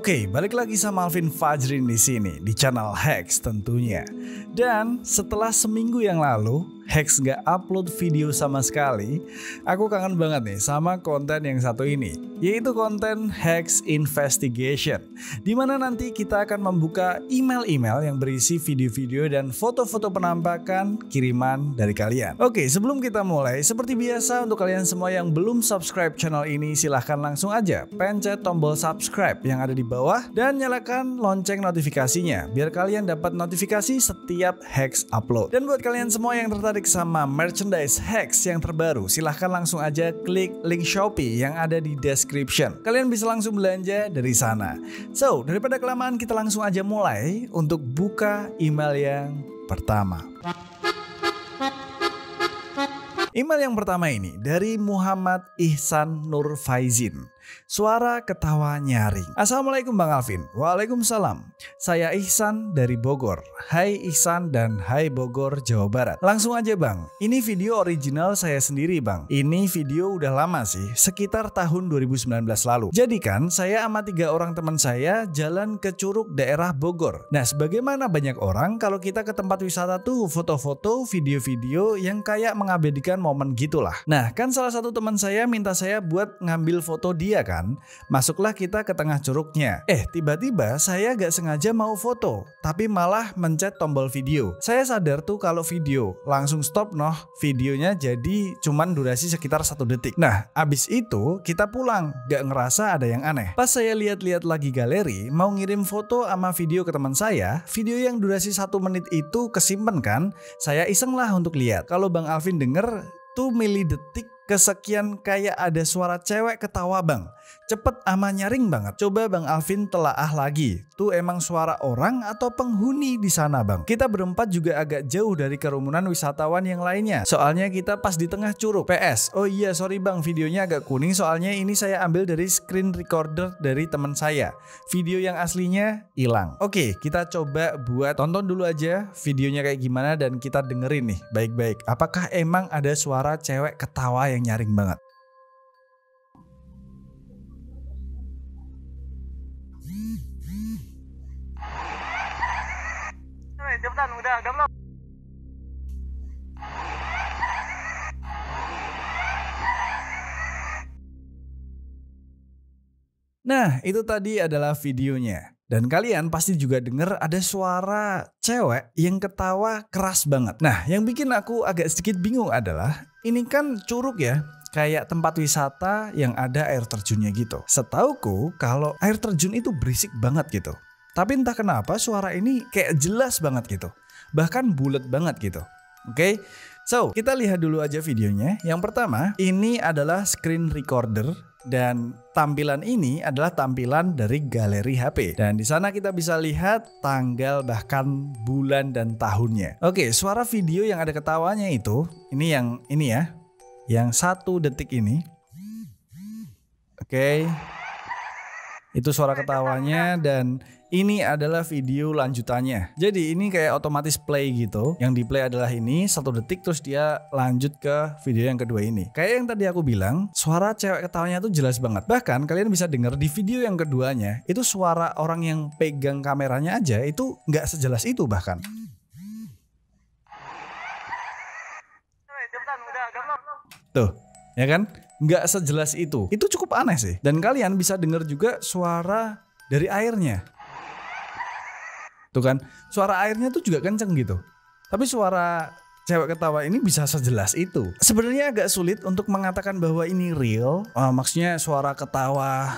Oke, balik lagi sama Alvin Fajrin di sini di channel Hex tentunya. Dan setelah seminggu yang lalu Hex nggak upload video sama sekali, aku kangen banget nih sama konten yang satu ini, yaitu konten Hex Investigation, dimana nanti kita akan membuka email-email yang berisi video-video dan foto-foto penampakan kiriman dari kalian. Oke, sebelum kita mulai, seperti biasa untuk kalian semua yang belum subscribe channel ini, silahkan langsung aja pencet tombol subscribe yang ada di bawah dan nyalakan lonceng notifikasinya biar kalian dapat notifikasi setiap Hex upload. Dan buat kalian semua yang tertarik sama merchandise Hex yang terbaru, silahkan langsung aja klik link Shopee yang ada di description. Kalian bisa langsung belanja dari sana. So, daripada kelamaan, kita langsung aja mulai untuk buka email yang pertama. Email yang pertama ini dari Muhammad Ihsan Nur Faizin. Suara ketawa nyaring. Assalamualaikum Bang Alvin. Waalaikumsalam. Saya Ihsan dari Bogor. Hai Ihsan dan hai Bogor, Jawa Barat. Langsung aja Bang, ini video original saya sendiri Bang. Ini video udah lama sih, sekitar tahun 2019 lalu. Jadi kan saya sama 3 orang teman saya jalan ke Curug daerah Bogor. Nah, sebagaimana banyak orang, kalau kita ke tempat wisata tuh foto-foto, video-video yang kayak mengabadikan momen gitulah. Nah, kan salah satu teman saya minta saya buat ngambil foto dia kan. Masuklah kita ke tengah curugnya. Tiba-tiba saya gak sengaja mau foto, tapi malah mencet tombol video. Saya sadar tuh kalau video, langsung stop noh. Videonya jadi cuman durasi sekitar 1 detik. Nah, abis itu kita pulang, gak ngerasa ada yang aneh. Pas saya lihat-lihat lagi galeri, mau ngirim foto sama video ke teman saya, video yang durasi 1 menit itu kesimpan kan. Saya iseng lah untuk lihat. Kalau Bang Alvin denger, tuh milidetik kesekian kayak ada suara cewek ketawa Bang. Cepet ama nyaring banget. Coba Bang Alvin telaah lagi. Tuh emang suara orang atau penghuni di sana Bang? Kita berempat juga agak jauh dari kerumunan wisatawan yang lainnya. Soalnya kita pas di tengah curug. PS, oh iya sorry Bang, videonya agak kuning soalnya ini saya ambil dari screen recorder dari teman saya. Video yang aslinya hilang. Oke, kita coba buat tonton dulu aja videonya kayak gimana dan kita dengerin nih baik-baik. Apakah emang ada suara cewek ketawa yang nyaring banget? Cepetan, udah agak belum? Nah, itu tadi adalah videonya. Dan kalian pasti juga denger ada suara cewek yang ketawa keras banget. Nah, yang bikin aku agak sedikit bingung adalah ini kan curug ya, kayak tempat wisata yang ada air terjunnya gitu. Setauku kalau air terjun itu berisik banget gitu. Tapi entah kenapa suara ini kayak jelas banget gitu. Bahkan bulat banget gitu. Oke, so kita lihat dulu aja videonya. Yang pertama, ini adalah screen recorder. Dan tampilan ini adalah tampilan dari galeri HP. Dan di sana kita bisa lihat tanggal bahkan bulan dan tahunnya. Oke, suara video yang ada ketawanya itu, ini ya, yang 1 detik ini. Oke, itu suara ketawanya dan ini adalah video lanjutannya. Jadi ini kayak otomatis play gitu. Yang di play adalah ini 1 detik terus dia lanjut ke video yang kedua ini. Kayak yang tadi aku bilang, suara cewek ketawanya tuh jelas banget. Bahkan kalian bisa dengar di video yang keduanya, itu suara orang yang pegang kameranya aja itu nggak sejelas itu bahkan. Tuh, ya kan? Nggak sejelas itu. Itu cukup aneh sih. Dan kalian bisa dengar juga suara dari airnya. Tuh kan, suara airnya tuh juga kenceng gitu. Tapi suara cewek ketawa ini bisa sejelas itu. Sebenarnya agak sulit untuk mengatakan bahwa ini real. Maksudnya suara ketawa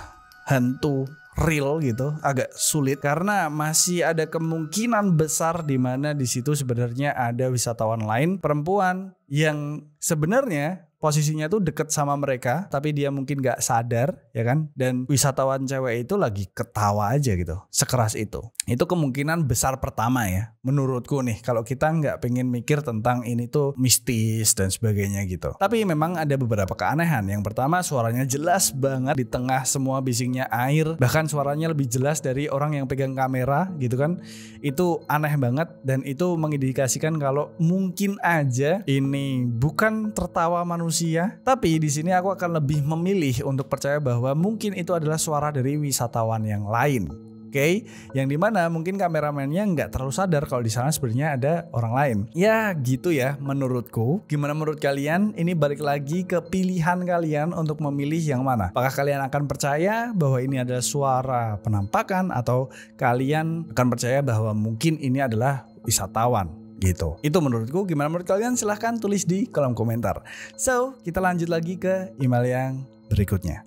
hantu real gitu, agak sulit karena masih ada kemungkinan besar di mana di situ sebenarnya ada wisatawan lain perempuan yang sebenarnya posisinya tuh deket sama mereka, tapi dia mungkin gak sadar, ya kan? Dan wisatawan cewek itu lagi ketawa aja gitu, sekeras itu. Itu kemungkinan besar pertama ya, menurutku nih. Kalau kita nggak pengen mikir tentang ini tuh mistis dan sebagainya gitu. Tapi memang ada beberapa keanehan. Yang pertama, suaranya jelas banget di tengah semua bisingnya air. Bahkan suaranya lebih jelas dari orang yang pegang kamera gitu kan. Itu aneh banget dan itu mengindikasikan kalau mungkin aja ini bukan tertawa manusia manusia. Tapi di sini aku akan lebih memilih untuk percaya bahwa mungkin itu adalah suara dari wisatawan yang lain. Oke, yang dimana mungkin kameramennya nggak terlalu sadar kalau di sana sebenarnya ada orang lain. Ya gitu ya menurutku. Gimana menurut kalian? Ini balik lagi ke pilihan kalian untuk memilih yang mana. Apakah kalian akan percaya bahwa ini adalah suara penampakan atau kalian akan percaya bahwa mungkin ini adalah wisatawan? Gitu. Itu menurutku. Gimana menurut kalian? Silahkan tulis di kolom komentar. So, kita lanjut lagi ke email yang berikutnya.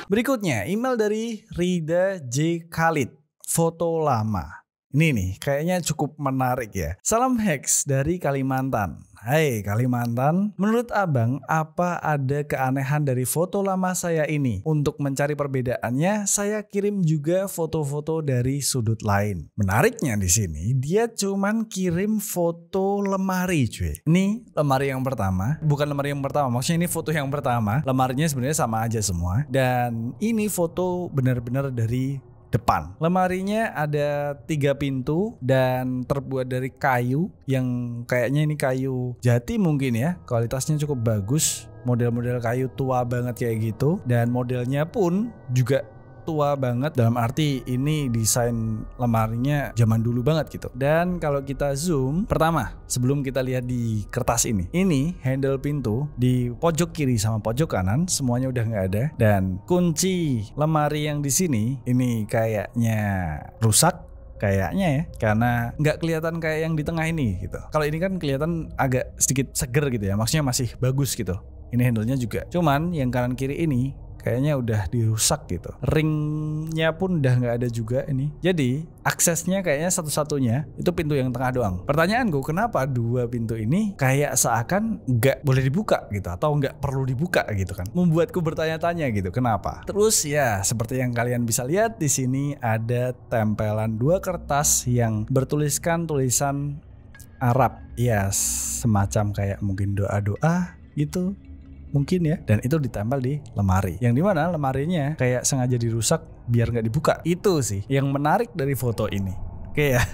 Berikutnya, email dari Rida J. Khalid. Foto lama. Ini nih, kayaknya cukup menarik ya. Salam Hex dari Kalimantan. Hai Kalimantan, menurut abang apa ada keanehan dari foto lama saya ini? Untuk mencari perbedaannya, saya kirim juga foto-foto dari sudut lain. Menariknya di sini, dia cuman kirim foto lemari cuy. Ini lemari yang pertama, bukan lemari yang pertama, maksudnya ini foto yang pertama. Lemarinya sebenarnya sama aja semua. Dan ini foto benar-benar dari depan. Lemarinya ada 3 pintu dan terbuat dari kayu yang kayaknya ini kayu jati mungkin ya. Kualitasnya cukup bagus. Model-model kayu tua banget kayak gitu. Dan modelnya pun juga tua banget, dalam arti ini desain lemarinya zaman dulu banget gitu. Dan kalau kita zoom, pertama sebelum kita lihat di kertas ini handle pintu di pojok kiri sama pojok kanan semuanya udah nggak ada, dan kunci lemari yang di sini ini kayaknya rusak. Kayaknya ya, karena nggak kelihatan kayak yang di tengah ini gitu. Kalau ini kan kelihatan agak sedikit seger gitu ya, maksudnya masih bagus gitu. Ini handle-nya juga. Cuman yang kanan kiri ini kayaknya udah dirusak gitu. Ringnya pun udah nggak ada juga ini. Jadi aksesnya kayaknya satu-satunya itu pintu yang tengah doang. Pertanyaanku, kenapa 2 pintu ini kayak seakan nggak boleh dibuka gitu atau nggak perlu dibuka gitu kan? Membuatku bertanya-tanya gitu, kenapa? Terus ya seperti yang kalian bisa lihat di sini ada tempelan 2 kertas yang bertuliskan tulisan Arab. Ya semacam kayak mungkin doa-doa gitu. Mungkin ya, dan itu ditempel di lemari yang dimana lemarinya kayak sengaja dirusak biar nggak dibuka. Itu sih yang menarik dari foto ini. Oke ya,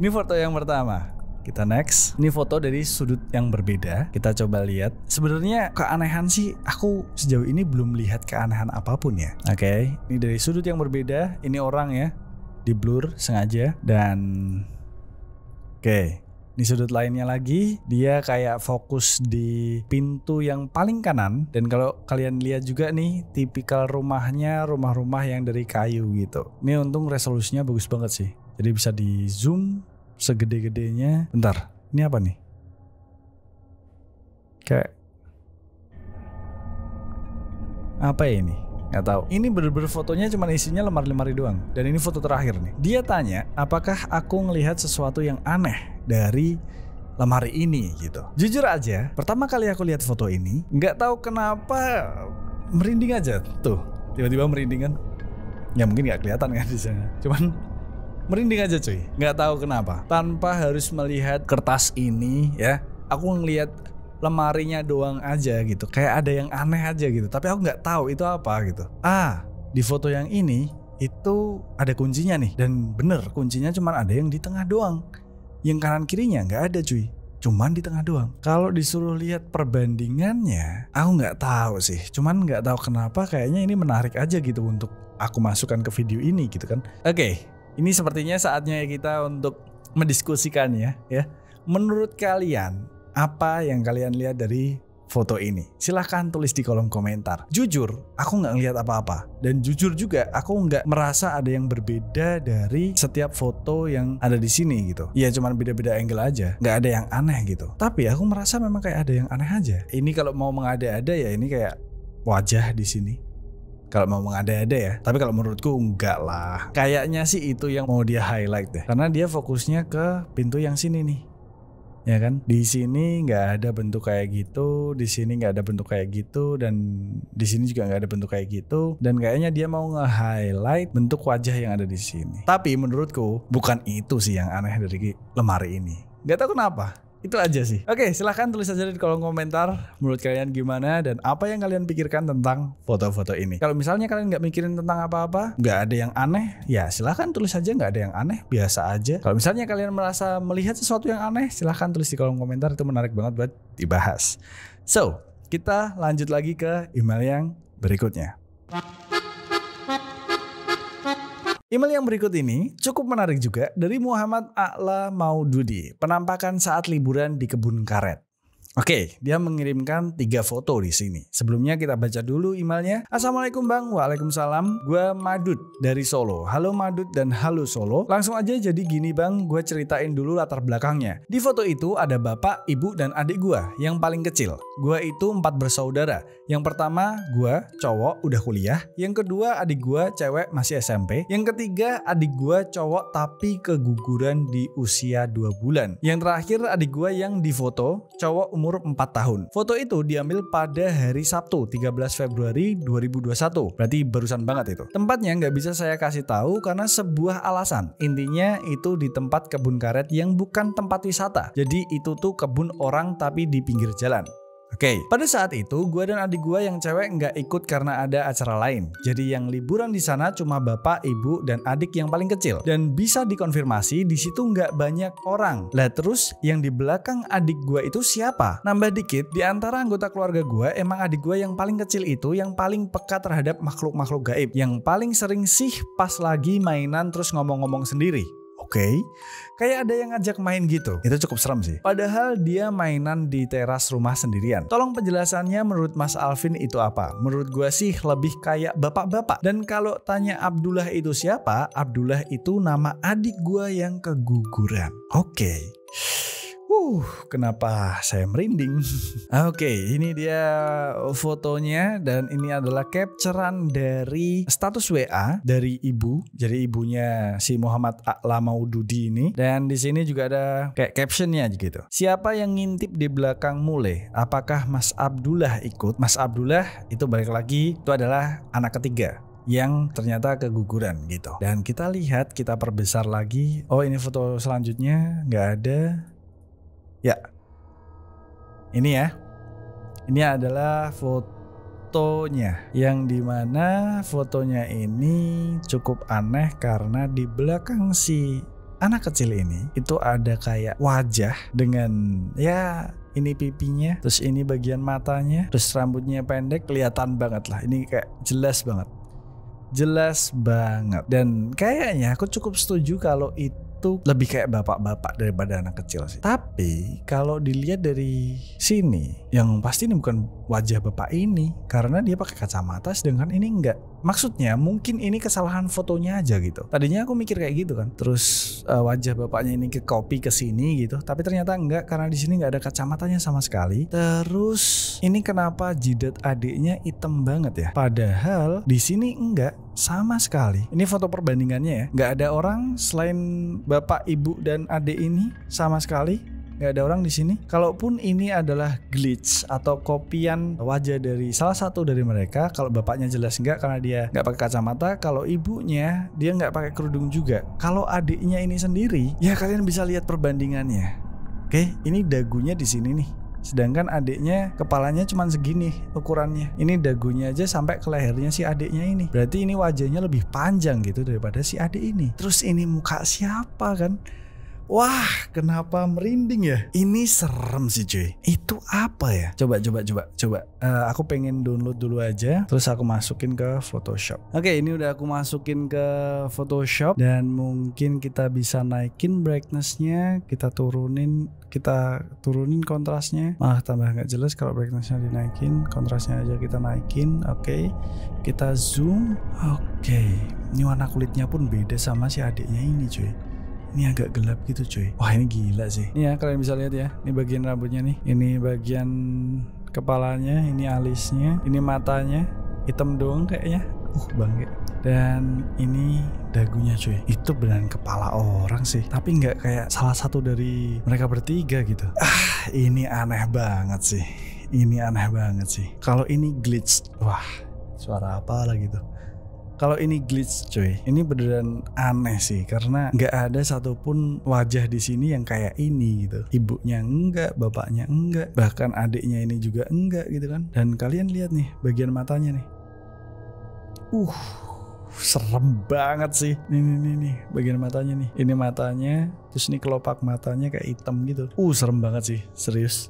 ini foto yang pertama. Kita next. Ini foto dari sudut yang berbeda. Kita coba lihat. Sebenarnya keanehan sih aku sejauh ini belum lihat keanehan apapun ya. Oke, ini dari sudut yang berbeda. Ini orang ya, di blur sengaja. Dan oke, di sudut lainnya lagi, dia kayak fokus di pintu yang paling kanan. Dan kalau kalian lihat juga nih, tipikal rumahnya rumah-rumah yang dari kayu gitu. Ini untung resolusinya bagus banget sih. Jadi bisa di zoom segede-gedenya. Bentar, ini apa nih? Kayak apa ya ini? Nggak tahu. Ini bener-bener fotonya cuma isinya lemari-lemari doang. Dan ini foto terakhir nih. Dia tanya, apakah aku ngelihat sesuatu yang aneh dari lemari ini gitu. Jujur aja, pertama kali aku lihat foto ini, nggak tahu kenapa merinding aja. Tuh, tiba-tiba merinding kan. Ya mungkin nggak kelihatan kan di sana. Cuman merinding aja cuy. Nggak tahu kenapa. Tanpa harus melihat kertas ini ya, aku ngelihat lemarinya doang aja gitu. Kayak ada yang aneh aja gitu. Tapi aku nggak tahu itu apa gitu. Di foto yang ini itu ada kuncinya nih. Dan bener kuncinya cuma ada yang di tengah doang. Yang kanan kirinya nggak ada cuy. Cuman di tengah doang. Kalau disuruh lihat perbandingannya, aku nggak tahu sih. Cuman nggak tahu kenapa kayaknya ini menarik aja gitu untuk aku masukkan ke video ini gitu kan. Oke, ini sepertinya saatnya kita untuk mendiskusikannya ya. Menurut kalian, apa yang kalian lihat dari foto ini? Silahkan tulis di kolom komentar. Jujur, aku nggak ngelihat apa-apa. Dan jujur juga, aku nggak merasa ada yang berbeda dari setiap foto yang ada di sini gitu. Ya cuman beda-beda angle aja. Nggak ada yang aneh gitu. Tapi aku merasa memang kayak ada yang aneh aja. Ini kalau mau mengada-ada ya ini kayak wajah di sini. Kalau mau mengada-ada ya. Tapi kalau menurutku enggak lah. Kayaknya sih itu yang mau dia highlight deh. Karena dia fokusnya ke pintu yang sini nih. Ya kan, di sini nggak ada bentuk kayak gitu, di sini nggak ada bentuk kayak gitu, dan di sini juga nggak ada bentuk kayak gitu, dan kayaknya dia mau nge-highlight bentuk wajah yang ada di sini. Tapi menurutku bukan itu sih yang aneh dari lemari ini. Nggak tahu kenapa. Itu aja sih. Oke, silahkan tulis aja di kolom komentar menurut kalian gimana dan apa yang kalian pikirkan tentang foto-foto ini. Kalau misalnya kalian nggak mikirin tentang apa-apa, nggak ada yang aneh, ya silahkan tulis aja nggak ada yang aneh, biasa aja. Kalau misalnya kalian merasa melihat sesuatu yang aneh, silahkan tulis di kolom komentar, itu menarik banget buat dibahas. So, kita lanjut lagi ke email yang berikutnya. Email yang berikut ini cukup menarik juga dari Muhammad A'la Maududi. Penampakan saat liburan di kebun karet. Oke, dia mengirimkan 3 foto di sini. Sebelumnya kita baca dulu emailnya. Assalamualaikum Bang, waalaikumsalam. Gue Madud dari Solo. Halo Madud dan halo Solo. Langsung aja jadi gini Bang, gue ceritain dulu latar belakangnya. Di foto itu ada bapak, ibu, dan adik gue yang paling kecil. Gue itu 4 bersaudara. Yang pertama gue cowok udah kuliah. Yang kedua adik gue cewek masih SMP. Yang ketiga adik gue cowok tapi keguguran di usia 2 bulan. Yang terakhir adik gue yang di foto cowok umur 4 tahun. Foto itu diambil pada hari Sabtu 13 Februari 2021. Berarti barusan banget itu. Tempatnya nggak bisa saya kasih tahu karena sebuah alasan. Intinya itu di tempat kebun karet yang bukan tempat wisata. Jadi itu tuh kebun orang tapi di pinggir jalan. Oke, pada saat itu gue dan adik gue yang cewek nggak ikut karena ada acara lain. Jadi yang liburan di sana cuma bapak, ibu, dan adik yang paling kecil. Dan bisa dikonfirmasi di situ nggak banyak orang. Lah terus yang di belakang adik gue itu siapa? Nambah dikit, di antara anggota keluarga gue emang adik gue yang paling kecil itu yang paling peka terhadap makhluk-makhluk gaib. Yang paling sering sih pas lagi mainan terus ngomong-ngomong sendiri. Oke, kayak ada yang ngajak main gitu. Itu cukup serem sih. Padahal dia mainan di teras rumah sendirian. Tolong penjelasannya menurut Mas Alvin itu apa? Menurut gue sih lebih kayak bapak-bapak. Dan kalau tanya Abdullah itu siapa? Abdullah itu nama adik gue yang keguguran. Oke. Kenapa saya merinding? Oke, ini dia fotonya dan ini adalah capturean dari status WA dari ibu. Jadi ibunya si Muhammad A'la Maududi ini. Dan di sini juga ada kayak captionnya gitu. Siapa yang ngintip di belakang Mule? Apakah Mas Abdullah ikut? Mas Abdullah itu balik lagi itu adalah anak ketiga yang ternyata keguguran gitu. Dan kita lihat, kita perbesar lagi. Oh, ini foto selanjutnya nggak ada. Ya, ini ya. Ini adalah fotonya, yang dimana fotonya ini cukup aneh karena di belakang si anak kecil ini itu ada kayak wajah dengan ya ini pipinya, terus ini bagian matanya, terus rambutnya pendek, kelihatan banget lah. Ini kayak jelas banget. Jelas banget. Dan kayaknya aku cukup setuju kalau itu lebih kayak bapak-bapak daripada anak kecil sih. Tapi kalau dilihat dari sini, yang pasti ini bukan wajah bapak ini karena dia pakai kacamata sedangkan ini enggak. Maksudnya mungkin ini kesalahan fotonya aja gitu. Tadinya aku mikir kayak gitu kan. Terus wajah bapaknya ini ke copy ke sini gitu. Tapi ternyata enggak karena di sini enggak ada kacamatanya sama sekali. Terus ini kenapa jidat adiknya hitam banget ya? Padahal di sini enggak sama sekali. Ini foto perbandingannya ya. Enggak ada orang selain bapak, ibu, dan adik ini sama sekali. Nggak ada orang di sini. Kalaupun ini adalah glitch atau kopian wajah dari salah satu dari mereka, kalau bapaknya jelas nggak karena dia nggak pakai kacamata, kalau ibunya dia nggak pakai kerudung juga. Kalau adiknya ini sendiri, ya kalian bisa lihat perbandingannya. Oke, ini dagunya di sini nih. Sedangkan adiknya kepalanya cuma segini ukurannya. Ini dagunya aja sampai ke lehernya si adiknya ini. Berarti ini wajahnya lebih panjang gitu daripada si adik ini. Terus ini muka siapa kan? Wah, kenapa merinding ya? Ini serem sih cuy. Itu apa ya? Coba. Aku pengen download dulu aja. Terus aku masukin ke Photoshop. Oke, ini udah aku masukin ke Photoshop. Dan mungkin kita bisa naikin brightness-nya. Kita turunin kontrasnya. Malah tambah nggak jelas kalau brightness-nya dinaikin. Kontrasnya aja kita naikin. Oke, kita zoom. Oke, ini warna kulitnya pun beda sama si adiknya ini cuy. Ini agak gelap gitu cuy. Wah, ini gila sih. Ini ya kalian bisa lihat ya. Ini bagian rambutnya nih. Ini bagian kepalanya. Ini alisnya. Ini matanya. Hitam doang kayaknya. Bangke. Dan ini dagunya cuy. Itu beneran kepala orang sih. Tapi nggak kayak salah satu dari mereka bertiga gitu. Ini aneh banget sih. Ini aneh banget sih. Kalau ini glitch. Wah, suara apa lagi tuh? Kalau ini glitch cuy, ini beneran aneh sih karena nggak ada satupun wajah di sini yang kayak ini gitu. Ibunya enggak, bapaknya enggak, bahkan adiknya ini juga enggak gitu kan. Dan kalian lihat nih bagian matanya nih. Serem banget sih. Nih bagian matanya nih. Ini matanya, terus nih kelopak matanya kayak hitam gitu. Serem banget sih, serius.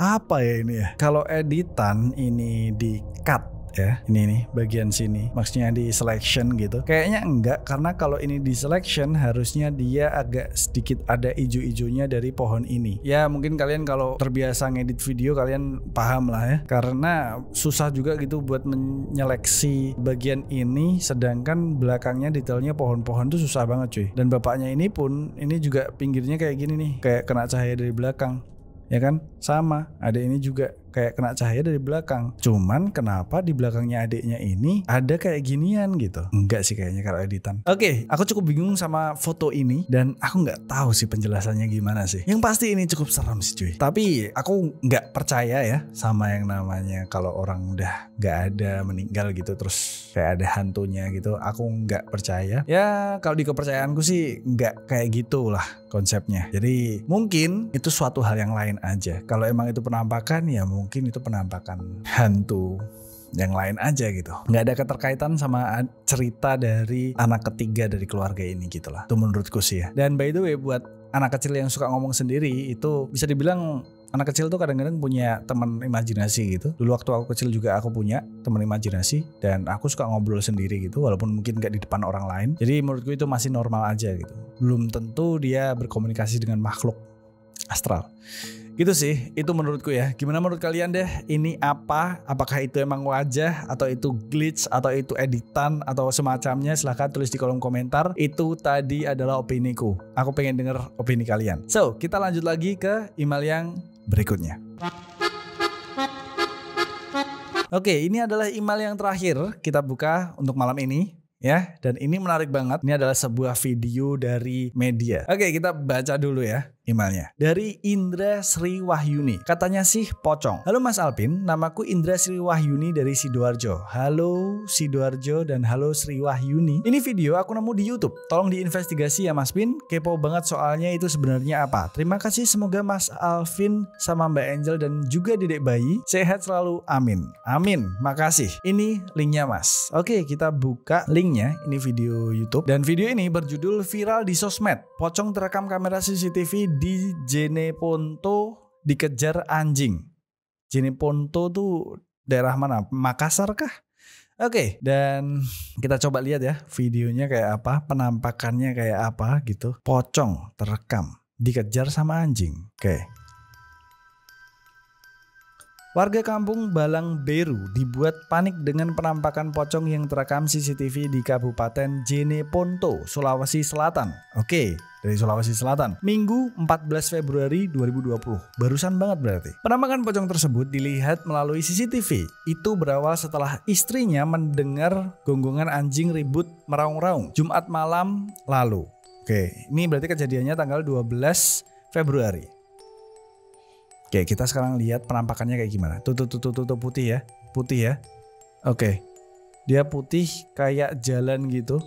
Apa ya ini ya? Kalau editan ini di cut ya, ini nih bagian sini, maksudnya di selection gitu. Kayaknya enggak, karena kalau ini di selection harusnya dia agak sedikit ada ijo-ijonya dari pohon ini. Ya mungkin kalian kalau terbiasa ngedit video kalian paham lah ya, karena susah juga gitu buat menyeleksi bagian ini, sedangkan belakangnya detailnya pohon-pohon tuh susah banget cuy. Dan bapaknya ini pun, ini juga pinggirnya kayak gini nih, kayak kena cahaya dari belakang. Ya kan, sama ada ini juga kayak kena cahaya dari belakang. Cuman kenapa di belakangnya adiknya ini ada kayak ginian gitu? Enggak sih kayaknya kalau editan. Oke, aku cukup bingung sama foto ini dan aku nggak tahu sih penjelasannya gimana sih. Yang pasti ini cukup serem sih cuy. Tapi aku nggak percaya ya sama yang namanya kalau orang udah nggak ada, meninggal gitu terus kayak ada hantunya gitu. Aku nggak percaya. Ya kalau di kepercayaanku sih nggak kayak gitulah konsepnya. Jadi mungkin itu suatu hal yang lain aja. Kalau emang itu penampakan ya mungkin itu penampakan hantu yang lain aja gitu. Nggak ada keterkaitan sama cerita dari anak ketiga dari keluarga ini gitu lah. Itu menurutku sih ya. Dan by the way buat anak kecil yang suka ngomong sendiri itu bisa dibilang anak kecil tuh kadang-kadang punya teman imajinasi gitu. Dulu waktu aku kecil juga aku punya teman imajinasi dan aku suka ngobrol sendiri gitu walaupun mungkin nggak di depan orang lain. Jadi menurutku itu masih normal aja gitu. Belum tentu dia berkomunikasi dengan makhluk astral. Gitu sih, itu menurutku ya. Gimana menurut kalian deh? Ini apa? Apakah itu emang wajah? Atau itu glitch? Atau itu editan? Atau semacamnya? Silahkan tulis di kolom komentar. Itu tadi adalah opiniku. Aku pengen denger opini kalian. So, kita lanjut lagi ke email yang berikutnya. Oke, ini adalah email yang terakhir kita buka untuk malam ini. Ya, dan ini menarik banget. Ini adalah sebuah video dari media. Oke, kita baca dulu ya emailnya. Dari Indra Sri Wahyuni. Katanya sih pocong. Halo Mas Alvin, namaku Indra Sri Wahyuni dari Sidoarjo. Halo Sidoarjo dan halo Sri Wahyuni. Ini video aku nemu di YouTube. Tolong diinvestigasi ya Mas Pin. Kepo banget soalnya itu sebenarnya apa. Terima kasih, semoga Mas Alvin sama Mbak Angel dan juga Dedek Bayi sehat selalu. Amin. Amin. Makasih. Ini linknya Mas. Oke, kita buka link. Ini video YouTube dan video ini berjudul viral di sosmed. Pocong terekam kamera CCTV di Jeneponto dikejar anjing. Jeneponto tuh daerah mana? Makassar kah? Oke, dan kita coba lihat ya videonya kayak apa, penampakannya kayak apa gitu. Pocong terekam dikejar sama anjing. Oke. Warga kampung Balang Beru dibuat panik dengan penampakan pocong yang terekam CCTV di Kabupaten Jeneponto, Sulawesi Selatan. Oke, dari Sulawesi Selatan. Minggu 14 Februari 2020. Barusan banget berarti. Penampakan pocong tersebut dilihat melalui CCTV. Itu berawal setelah istrinya mendengar gonggongan anjing ribut meraung-raung Jumat malam lalu. Oke, ini berarti kejadiannya tanggal 12 Februari. Oke, kita sekarang lihat penampakannya kayak gimana. Tuh putih ya. Putih ya. Oke. Dia putih kayak jalan gitu.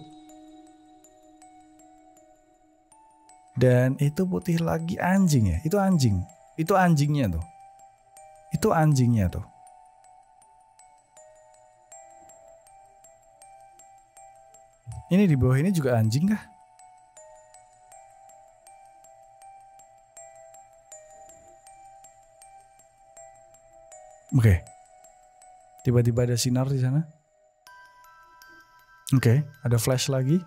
Dan itu putih lagi anjing ya. Itu anjing. Itu anjingnya tuh. Itu anjingnya tuh. Ini di bawah ini juga anjing kah? Oke, tiba-tiba ada sinar di sana. Oke, ada flash lagi.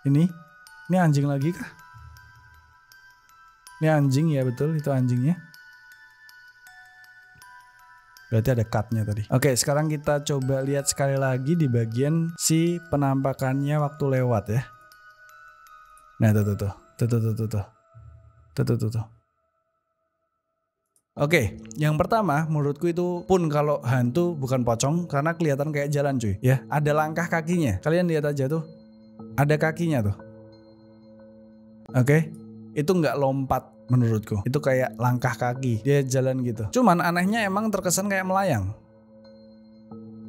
Ini anjing lagi kah? Ini anjing ya, betul, itu anjingnya. Berarti ada cut-nya tadi. Oke, sekarang kita coba lihat sekali lagi di bagian si penampakannya waktu lewat ya. Nah, tuh. Oke, yang pertama menurutku itu pun kalau hantu bukan pocong karena kelihatan kayak jalan cuy. Ya, ada langkah kakinya. Kalian lihat aja tuh. Ada kakinya tuh. Oke, itu nggak lompat menurutku. Itu kayak langkah kaki. Dia jalan gitu. Cuman anehnya emang terkesan kayak melayang.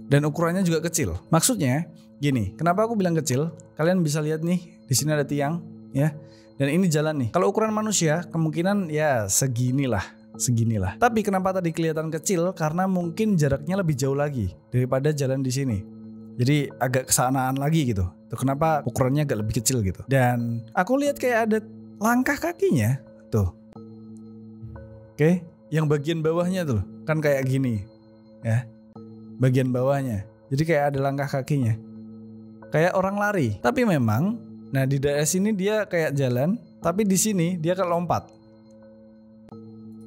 Dan ukurannya juga kecil. Maksudnya gini, kenapa aku bilang kecil? Kalian bisa lihat nih, di sini ada tiang ya. Dan ini jalan nih. Kalau ukuran manusia kemungkinan ya seginilah. Tapi kenapa tadi kelihatan kecil? Karena mungkin jaraknya lebih jauh lagi daripada jalan di sini. Jadi agak kesanaan lagi gitu. Tuh kenapa ukurannya agak lebih kecil gitu. Dan aku lihat kayak ada langkah kakinya. Tuh. Oke, yang bagian bawahnya tuh kan kayak gini. Ya. Bagian bawahnya. Jadi kayak ada langkah kakinya. Kayak orang lari. Tapi memang nah di daerah sini dia kayak jalan, tapi di sini dia kayak lompat.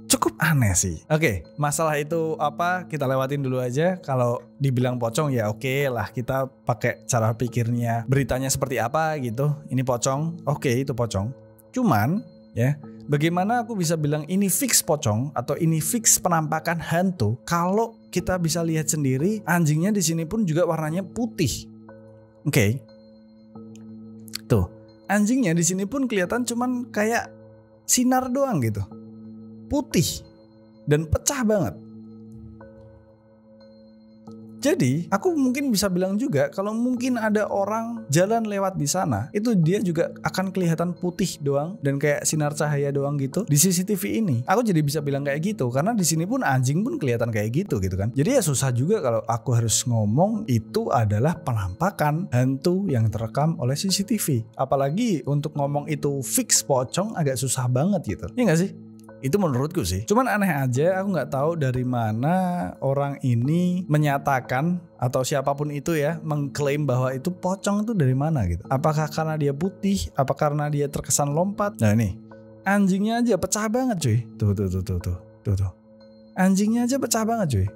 Cukup aneh sih. Oke, masalah itu apa kita lewatin dulu aja. Kalau dibilang pocong ya oke lah, kita pakai cara pikirnya beritanya seperti apa gitu. Ini pocong, oke itu pocong. Cuman ya, bagaimana aku bisa bilang ini fix pocong atau ini fix penampakan hantu kalau kita bisa lihat sendiri anjingnya di sini pun juga warnanya putih. Oke. Tuh, anjingnya di sini pun kelihatan cuman kayak sinar doang gitu. Putih dan pecah banget. Jadi aku mungkin bisa bilang juga kalau mungkin ada orang jalan lewat di sana, itu dia juga akan kelihatan putih doang dan kayak sinar cahaya doang gitu di CCTV ini. Aku jadi bisa bilang kayak gitu karena di sini pun anjing pun kelihatan kayak gitu kan. Jadi ya susah juga kalau aku harus ngomong itu adalah penampakan hantu yang terekam oleh CCTV. Apalagi untuk ngomong itu fix pocong agak susah banget gitu. Iya gak sih? Itu menurutku sih. Cuman aneh aja, aku nggak tahu dari mana orang ini menyatakan atau siapapun itu ya mengklaim bahwa itu pocong itu dari mana gitu. Apakah karena dia putih? Apa karena dia terkesan lompat? Nah nih, anjingnya aja pecah banget cuy. Tuh. Anjingnya aja pecah banget cuy.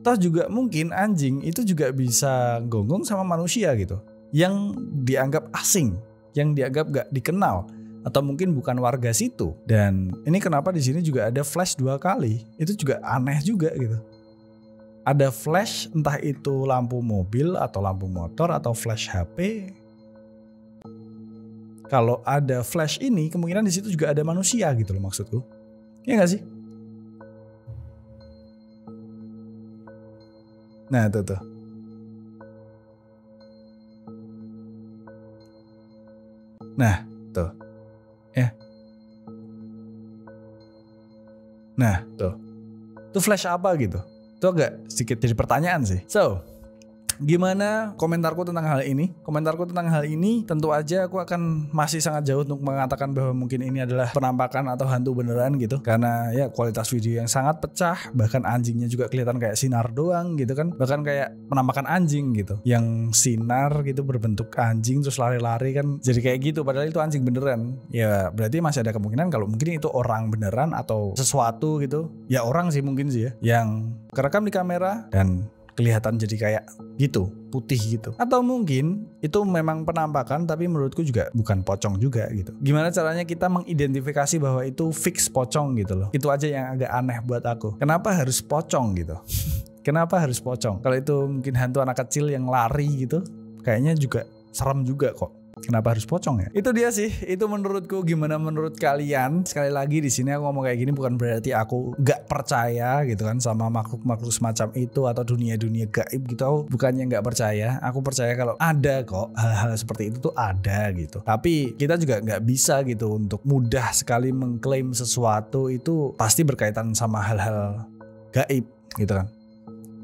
Toh juga mungkin anjing itu juga bisa gonggong sama manusia gitu. Yang dianggap asing, yang dianggap gak dikenal. Atau mungkin bukan warga situ. Dan ini kenapa di sini juga ada flash 2 kali. Itu juga aneh juga gitu. Ada flash entah itu lampu mobil atau lampu motor atau flash HP. Kalau ada flash ini kemungkinan di situ juga ada manusia gitu loh maksudku. Iya gak sih? Nah tuh. Nah tuh. Ya. Nah, tuh. Itu flash apa gitu? Itu agak sedikit jadi pertanyaan sih. So, gimana komentarku tentang hal ini? Komentarku tentang hal ini tentu aja aku akan masih sangat jauh untuk mengatakan bahwa mungkin ini adalah penampakan atau hantu beneran gitu. Karena ya kualitas video yang sangat pecah, bahkan anjingnya juga kelihatan kayak sinar doang gitu kan. Bahkan kayak penampakan anjing gitu. Yang sinar gitu berbentuk anjing terus lari-lari kan jadi kayak gitu padahal itu anjing beneran. Ya berarti masih ada kemungkinan kalau mungkin itu orang beneran atau sesuatu gitu. Ya orang sih mungkin sih ya yang kerekam di kamera dan kelihatan jadi kayak gitu, putih gitu. Atau mungkin itu memang penampakan tapi menurutku juga bukan pocong juga gitu. Gimana caranya kita mengidentifikasi bahwa itu fix pocong gitu loh. Itu aja yang agak aneh buat aku. Kenapa harus pocong gitu? Kenapa harus pocong? Kalau itu mungkin hantu anak kecil yang lari gitu, kayaknya juga serem juga kok. Kenapa harus pocong ya? Itu dia sih. Itu menurutku. Gimana menurut kalian? Sekali lagi di sini aku ngomong kayak gini bukan berarti aku gak percaya gitu kan sama makhluk-makhluk semacam itu atau dunia-dunia gaib gitu. Aku bukannya gak percaya. Aku percaya kalau ada kok hal-hal seperti itu tuh ada gitu. Tapi kita juga gak bisa gitu untuk mudah sekali mengklaim sesuatu itu pasti berkaitan sama hal-hal gaib gitu kan.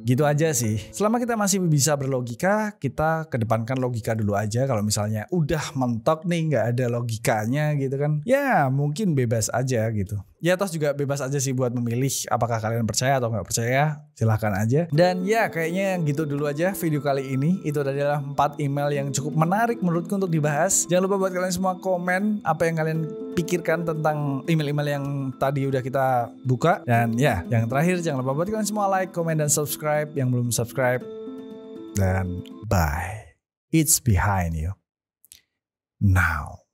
Gitu aja sih. Selama kita masih bisa berlogika, kita kedepankan logika dulu aja. Kalau misalnya udah mentok nih nggak ada logikanya gitu kan, ya mungkin bebas aja gitu. Ya toh juga bebas aja sih buat memilih apakah kalian percaya atau nggak percaya, silahkan aja. Dan ya kayaknya gitu dulu aja video kali ini. Itu adalah 4 email yang cukup menarik menurutku untuk dibahas. Jangan lupa buat kalian semua komen apa yang kalian pikirkan tentang email-email yang tadi udah kita buka. Dan ya yang terakhir jangan lupa buat kalian semua like, komen, dan subscribe yang belum subscribe. Dan bye. It's behind you now.